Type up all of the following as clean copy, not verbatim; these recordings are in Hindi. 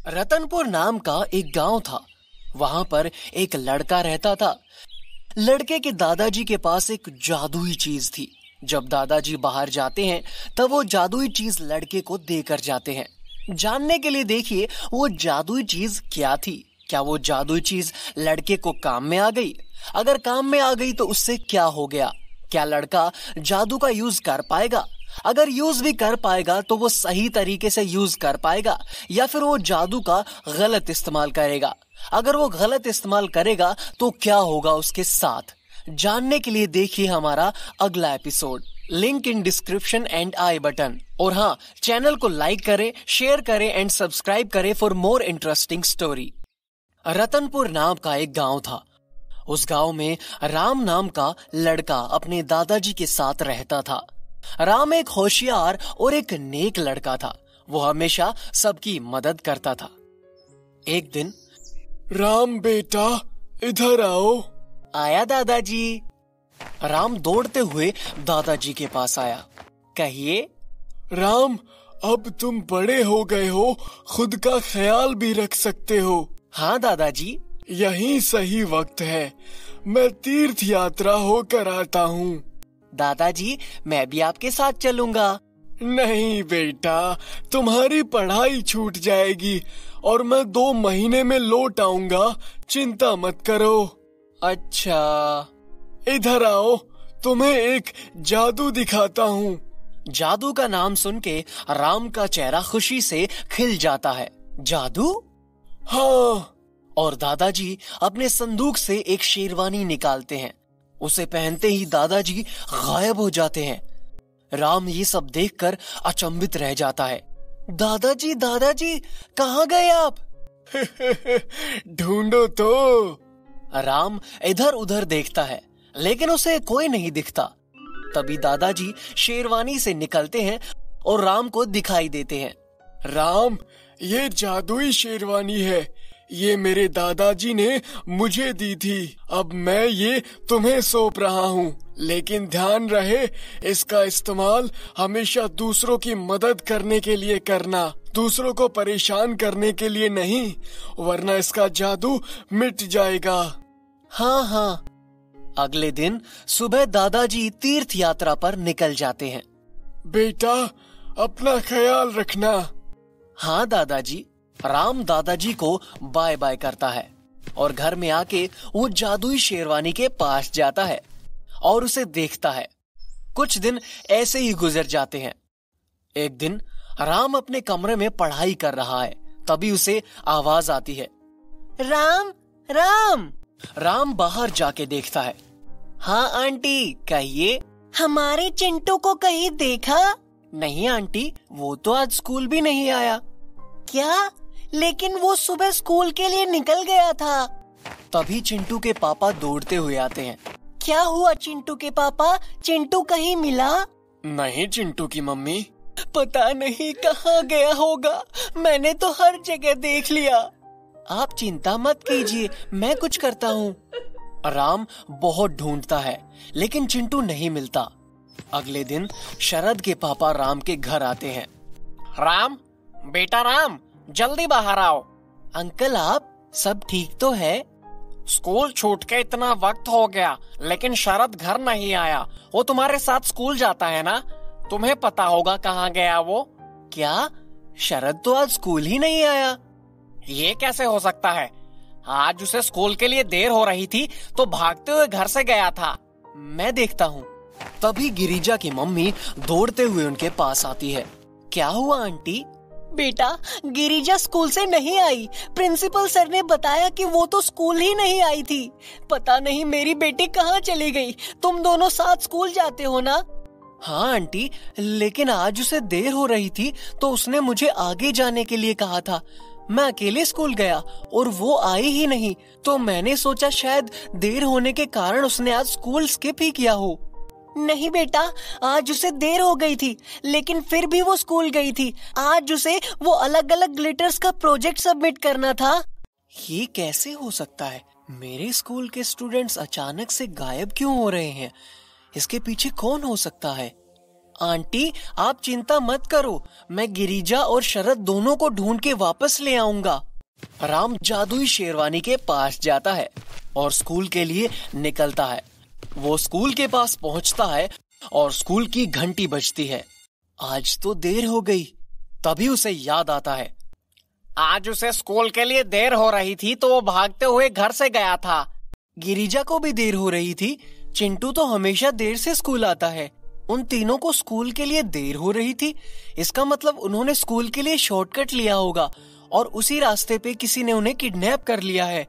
रतनपुर नाम का एक गांव था। वहां पर एक लड़का रहता था। लड़के के दादाजी के पास एक जादुई चीज थी। जब दादाजी बाहर जाते हैं तब वो जादुई चीज लड़के को देकर जाते हैं। जानने के लिए देखिए वो जादुई चीज क्या थी। क्या वो जादुई चीज लड़के को काम में आ गई? अगर काम में आ गई तो उससे क्या हो गया? क्या लड़का जादू का यूज कर पाएगा? अगर यूज भी कर पाएगा तो वो सही तरीके से यूज कर पाएगा या फिर वो जादू का गलत इस्तेमाल करेगा? अगर वो गलत इस्तेमाल करेगा तो क्या होगा उसके साथ? जानने के लिए देखिए हमारा अगला episode. Link in description and I button. और हाँ, चैनल को लाइक करें, शेयर करें एंड सब्सक्राइब करें for more interesting story. Ratanpur नाम का एक गांव था। उस गांव में राम नाम का लड़का अपने दादाजी के साथ रहता था। राम एक होशियार और एक नेक लड़का था। वो हमेशा सबकी मदद करता था। एक दिन, राम बेटा इधर आओ। आया दादाजी। राम दौड़ते हुए दादाजी के पास आया। कहिए। राम, अब तुम बड़े हो गए हो, खुद का ख्याल भी रख सकते हो। हाँ दादाजी। यही सही वक्त है। मैं तीर्थ यात्रा होकर आता हूँ। दादाजी, मैं भी आपके साथ चलूंगा। नहीं बेटा, तुम्हारी पढ़ाई छूट जाएगी और मैं 2 महीने में लौट आऊंगा। चिंता मत करो। अच्छा। इधर आओ, तुम्हें एक जादू दिखाता हूँ। जादू का नाम सुन के राम का चेहरा खुशी से खिल जाता है। जादू? हाँ। और दादाजी अपने संदूक से एक शेरवानी निकालते हैं। उसे पहनते ही दादाजी गायब हो जाते हैं। राम ये सब देखकर अचंभित रह जाता है। दादाजी, दादाजी, कहाँ गए आप? ढूंढो तो। राम इधर उधर देखता है लेकिन उसे कोई नहीं दिखता। तभी दादाजी शेरवानी से निकलते हैं और राम को दिखाई देते हैं। राम, ये जादुई शेरवानी है। ये मेरे दादाजी ने मुझे दी थी। अब मैं ये तुम्हें सौंप रहा हूँ, लेकिन ध्यान रहे इसका इस्तेमाल हमेशा दूसरों की मदद करने के लिए करना, दूसरों को परेशान करने के लिए नहीं, वरना इसका जादू मिट जाएगा। हाँ हाँ। अगले दिन सुबह दादाजी तीर्थ यात्रा पर निकल जाते हैं। बेटा, अपना ख्याल रखना। हाँ दादाजी। राम दादाजी को बाय बाय करता है और घर में आके वो जादुई शेरवानी के पास जाता है और उसे देखता है। कुछ दिन ऐसे ही गुजर जाते हैं। एक दिन राम अपने कमरे में पढ़ाई कर रहा है। तभी उसे आवाज आती है, राम, राम। राम बाहर जाके देखता है। हाँ आंटी, कहिए। हमारे चिंटू को कहीं देखा? नहीं आंटी, वो तो आज स्कूल भी नहीं आया। क्या? लेकिन वो सुबह स्कूल के लिए निकल गया था। तभी चिंटू के पापा दौड़ते हुए आते हैं। क्या हुआ चिंटू के पापा? चिंटू कहीं मिला? नहीं चिंटू की मम्मी। पता नहीं कहाँ गया होगा, मैंने तो हर जगह देख लिया। आप चिंता मत कीजिए, मैं कुछ करता हूँ। राम बहुत ढूंढता है लेकिन चिंटू नहीं मिलता। अगले दिन शरद के पापा राम के घर आते हैं। राम, बेटा राम, जल्दी बाहर आओ। अंकल, आप सब ठीक तो है? स्कूल छूट के इतना वक्त हो गया लेकिन शरद घर नहीं आया। वो तुम्हारे साथ स्कूल जाता है ना, तुम्हें पता होगा कहाँ गया वो। क्या? शरद तो आज स्कूल ही नहीं आया। ये कैसे हो सकता है? आज उसे स्कूल के लिए देर हो रही थी तो भागते हुए घर से गया था। मैं देखता हूँ। तभी गिरिजा की मम्मी दौड़ते हुए उनके पास आती है। क्या हुआ आंटी? बेटा, गिरिजा स्कूल से नहीं आई। प्रिंसिपल सर ने बताया कि वो तो स्कूल ही नहीं आई थी। पता नहीं मेरी बेटी कहाँ चली गई। तुम दोनों साथ स्कूल जाते हो ना? हाँ आंटी, लेकिन आज उसे देर हो रही थी तो उसने मुझे आगे जाने के लिए कहा था। मैं अकेले स्कूल गया और वो आई ही नहीं, तो मैंने सोचा शायद देर होने के कारण उसने आज स्कूल स्किप ही किया हो। नहीं बेटा, आज उसे देर हो गई थी लेकिन फिर भी वो स्कूल गई थी। आज उसे वो अलग अलग ग्लिटर्स का प्रोजेक्ट सबमिट करना था। ये कैसे हो सकता है? मेरे स्कूल के स्टूडेंट्स अचानक से गायब क्यों हो रहे हैं? इसके पीछे कौन हो सकता है? आंटी, आप चिंता मत करो, मैं गिरिजा और शरद दोनों को ढूंढ के वापस ले आऊंगा। राम जादुई शेरवानी के पास जाता है और स्कूल के लिए निकलता है। वो स्कूल के पास पहुंचता है और स्कूल की घंटी बजती है। आज तो देर हो गई। तभी उसे याद आता है, आज उसे स्कूल के लिए देर हो रही थी तो वो भागते हुए घर से गया था। गिरिजा को भी देर हो रही थी। चिंटू तो हमेशा देर से स्कूल आता है। उन तीनों को स्कूल के लिए देर हो रही थी। इसका मतलब उन्होंने स्कूल के लिए शॉर्टकट लिया होगा और उसी रास्ते पे किसी ने उन्हें किडनैप कर लिया है।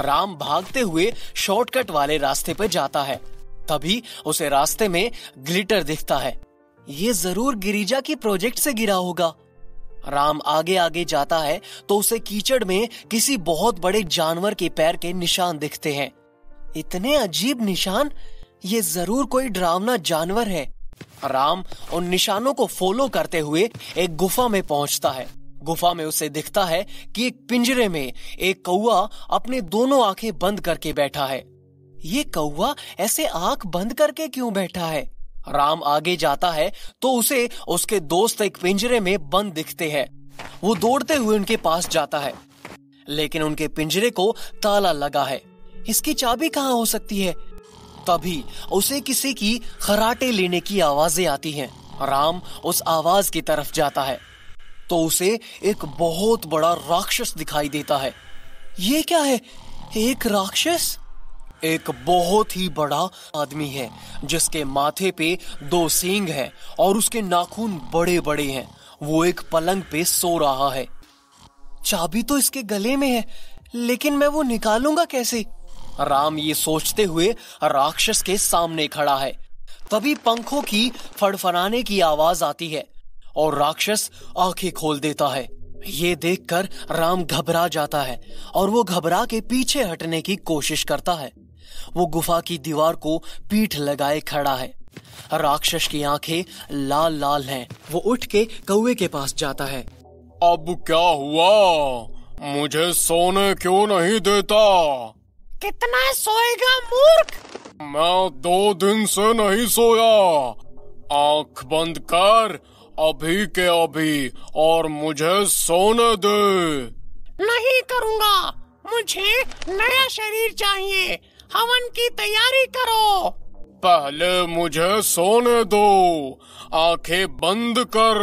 राम भागते हुए शॉर्टकट वाले रास्ते पे जाता है। तभी उसे रास्ते में ग्लिटर दिखता है। ये जरूर गिरिजा की प्रोजेक्ट से गिरा होगा। राम आगे आगे जाता है तो उसे कीचड़ में किसी बहुत बड़े जानवर के पैर के निशान दिखते हैं। इतने अजीब निशान, ये जरूर कोई डरावना जानवर है। राम उन निशानों को फॉलो करते हुए एक गुफा में पहुंचता है। गुफा में उसे दिखता है कि एक पिंजरे में एक कौवा अपने दोनों आंखें बंद करके बैठा है। ये कौवा ऐसे आंख बंद करके क्यों बैठा है? राम आगे जाता है तो उसे उसके दोस्त एक पिंजरे में बंद दिखते हैं। वो दौड़ते हुए उनके पास जाता है, लेकिन उनके पिंजरे को ताला लगा है। इसकी चाबी कहाँ हो सकती है? तभी उसे किसी की खराटे लेने की आवाजें आती हैं। राम उस आवाज की तरफ जाता है तो उसे एक बहुत बड़ा राक्षस दिखाई देता है। ये क्या है? एक राक्षस? एक बहुत ही बड़ा आदमी है जिसके माथे पे 2 सींग हैं और उसके नाखून बड़े बड़े हैं। वो एक पलंग पे सो रहा है। चाबी तो इसके गले में है, लेकिन मैं वो निकालूंगा कैसे? राम ये सोचते हुए राक्षस के सामने खड़ा है। तभी पंखों की फड़फड़ाने की आवाज आती है और राक्षस आंखें खोल देता है। ये देखकर राम घबरा जाता है और वो घबरा के पीछे हटने की कोशिश करता है। वो गुफा की दीवार को पीठ लगाए खड़ा है। राक्षस की आंखें लाल लाल हैं। वो उठ के कौवे के पास जाता है। अब क्या हुआ? मुझे सोने क्यों नहीं देता? कितना सोएगा मूर्ख? मैं 2 दिन से नहीं सोया। आंख बंद कर अभी के अभी और मुझे सोने दे। नहीं करूँगा, मुझे नया शरीर चाहिए। हवन की तैयारी करो। पहले मुझे सोने दो। आंखें बंद कर।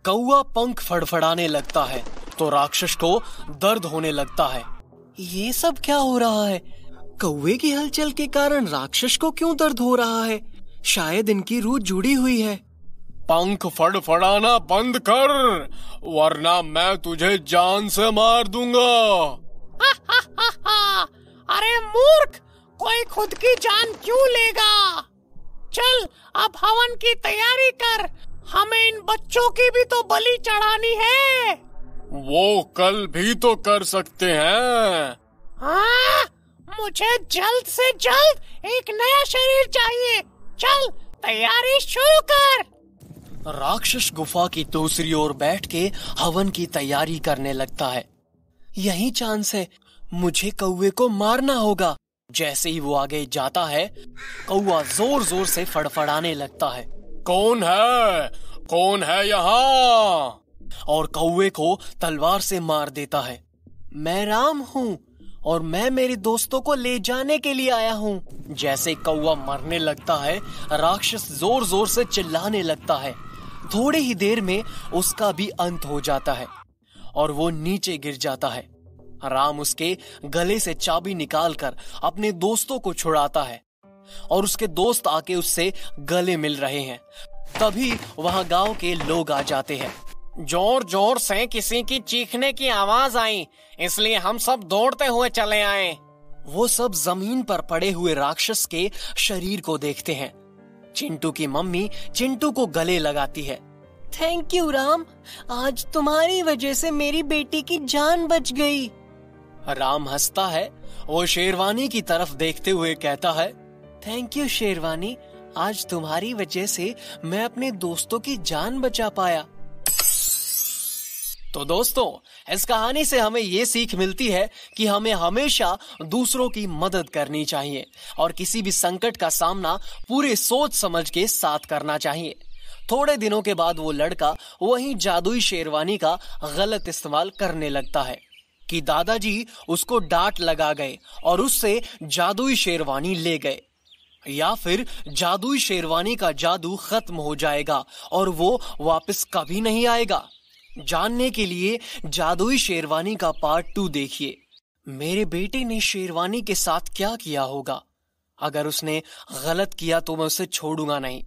कौवा पंख फड़फड़ाने लगता है तो राक्षस को दर्द होने लगता है। ये सब क्या हो रहा है? कौवे की हलचल के कारण राक्षस को क्यों दर्द हो रहा है? शायद इनकी रूह जुड़ी हुई है। पंख फड़फड़ाना बंद कर, वरना मैं तुझे जान से मार दूंगा। अरे मूर्ख, कोई खुद की जान क्यों लेगा? चल अब हवन की तैयारी कर। हमें इन बच्चों की भी तो बलि चढ़ानी है। वो कल भी तो कर सकते हैं। हाँ, मुझे जल्द से जल्द एक नया शरीर चाहिए। चल तैयारी शुरू कर। राक्षस गुफा की दूसरी ओर बैठ के हवन की तैयारी करने लगता है। यही चांस है, मुझे कौवे को मारना होगा। जैसे ही वो आगे जाता है, कौवा जोर जोर से फड़फड़ाने लगता है। कौन है? कौन है यहाँ? और कौवे को तलवार से मार देता है। मैं राम हूँ और मैं मेरे दोस्तों को ले जाने के लिए आया हूँ। जैसे कौवा मरने लगता है, राक्षस जोर जोर से चिल्लाने लगता है। थोड़ी ही देर में उसका भी अंत हो जाता है और वो नीचे गिर जाता है। राम उसके गले से चाबी निकालकर अपने दोस्तों को छुड़ाता है और उसके दोस्त आके उससे गले मिल रहे हैं। तभी वहां गांव के लोग आ जाते हैं। जोर जोर से किसी की चीखने की आवाज आई, इसलिए हम सब दौड़ते हुए चले आए। वो सब जमीन पर पड़े हुए राक्षस के शरीर को देखते हैं। चिंटू की मम्मी चिंटू को गले लगाती है। थैंक यू राम, आज तुम्हारी वजह से मेरी बेटी की जान बच गई। राम हंसता है। वो शेरवानी की तरफ देखते हुए कहता है, थैंक यू शेरवानी, आज तुम्हारी वजह से मैं अपने दोस्तों की जान बचा पाया। तो दोस्तों, इस कहानी से हमें ये सीख मिलती है कि हमें हमेशा दूसरों की मदद करनी चाहिए और किसी भी संकट का सामना पूरे सोच समझ के साथ करना चाहिए। थोड़े दिनों के बाद वो लड़का वही जादुई शेरवानी का गलत इस्तेमाल करने लगता है कि दादाजी उसको डांट लगा गए और उससे जादुई शेरवानी ले गए, या फिर जादुई शेरवानी का जादू खत्म हो जाएगा और वो वापस कभी नहीं आएगा। जानने के लिए जादुई शेरवानी का पार्ट 2 देखिए। मेरे बेटे ने शेरवानी के साथ क्या किया होगा? अगर उसने गलत किया तो मैं उसे छोड़ूंगा नहीं।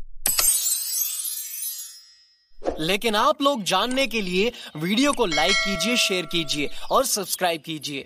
लेकिन आप लोग जानने के लिए वीडियो को लाइक कीजिए, शेयर कीजिए और सब्सक्राइब कीजिए।